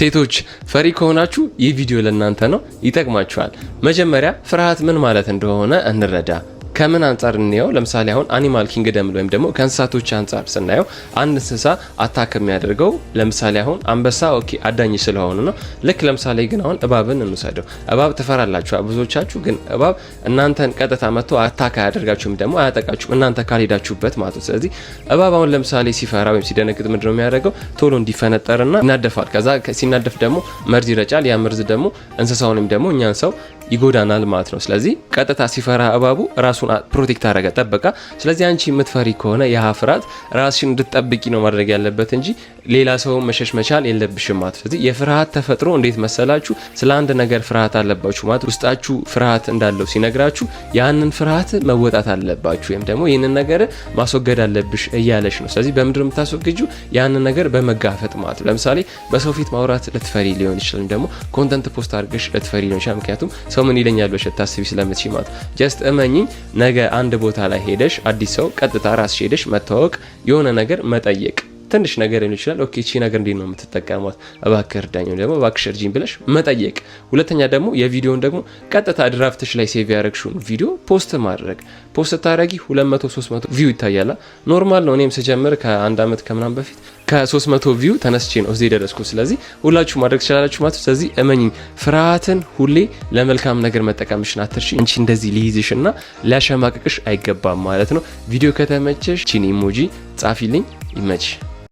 ሴቶች ፈሪ ከሆናችሁ ይህ ቪዲዮ ለእናንተ ነው፣ ይጠቅማችኋል። መጀመሪያ ፍርሃት ምን ማለት እንደሆነ እንረዳ። ከምን አንፃር እንየው? ለምሳሌ አሁን አኒማል ኪንግደም ወይም ደግሞ ከእንስሳቶች አንፃር ስናየው አንድ እንስሳ አታክ የሚያደርገው ለምሳሌ አሁን አንበሳ ኦኬ አዳኝ ስለሆነ ነው። ልክ ለምሳሌ ግን አሁን እባብን እንውሰደው። እባብ ትፈራላችሁ ብዙዎቻችሁ፣ ግን እባብ እናንተን ቀጥታ መጥቶ አታክ አያደርጋችሁም ደግሞ አያጠቃችሁም እናንተ ካልሄዳችሁበት ማለት ነው። ስለዚህ እባብ አሁን ለምሳሌ ሲፈራ ወይም ሲደነግጥ ምንድነው የሚያደርገው? ቶሎ እንዲፈነጠርና ይናደፋል። ከዛ ሲናደፍ ደግሞ መርዝ ይረጫል። ያ መርዝ ደግሞ እንስሳውንም ደግሞ እኛን ሰው ይጎዳናል ማለት ነው። ስለዚህ ቀጥታ ሲፈራ እባቡ ራሱን ፕሮቴክት አደረገ ጠበቃ። ስለዚህ አንቺ የምትፈሪ ከሆነ ያ ፍርሃት ራስሽን እንድትጠብቂ ነው ማድረግ ያለበት እንጂ ሌላ ሰው መሸሽ መቻል የለብሽም ማለት። ስለዚህ የፍርሃት ተፈጥሮ እንዴት መሰላችሁ? ስለ አንድ ነገር ፍርሃት አለባችሁ ማለት ውስጣችሁ ፍርሃት እንዳለው ሲነግራችሁ ያንን ፍርሃት መወጣት አለባችሁ ወይም ደግሞ ይህንን ነገር ማስወገድ አለብሽ እያለሽ ነው። ስለዚህ በምድር የምታስወግጂው ያንን ነገር በመጋፈጥ ማለት ነው። ለምሳሌ በሰው ፊት ማውራት ልትፈሪ ሊሆን ይችላል፣ ደግሞ ኮንተንት ፖስት አድርገሽ ልትፈሪ ሊሆን ይችላል። ምክንያቱም ሰው ምን ይለኛል ብለሽ ታስቢ ስለምትሽ ማለት ጀስት እመኚኝ፣ ነገ አንድ ቦታ ላይ ሄደሽ አዲስ ሰው ቀጥታ ራስሽ ሄደሽ መታወቅ የሆነ ነገር መጠየቅ ትንሽ ነገር ሊሆን ይችላል። ኦኬ እቺ ነገር እንዴት ነው የምትጠቀሟት? እባክህ እርዳኝ ደግሞ እባክሽ እርጂኝ ብለሽ መጠየቅ። ሁለተኛ ደግሞ የቪዲዮን ደግሞ ቀጥታ ድራፍትሽ ላይ ሴቭ ያደረግሽውን ቪዲዮ ፖስት ማድረግ። ፖስት ታረጊ 200 300 ቪው ይታያላ። ኖርማል ነው። እኔም ስጀምር ከአንድ አመት ከምናምን በፊት ከ300 ቪው ተነስቼ ነው እዚህ ደረስኩ። ስለዚህ ሁላችሁ ማድረግ ትችላላችሁ ማለት። ስለዚህ እመኚኝ ፍርሃትን ሁሌ ለመልካም ነገር መጠቀምሽን አትርሺ። እንቺ እንደዚህ ሊይዝሽና ሊያሸማቅቅሽ አይገባም ማለት ነው። ቪዲዮ ከተመቸሽ ቺን ኢሞጂ ጻፊልኝ። ይመችሽ።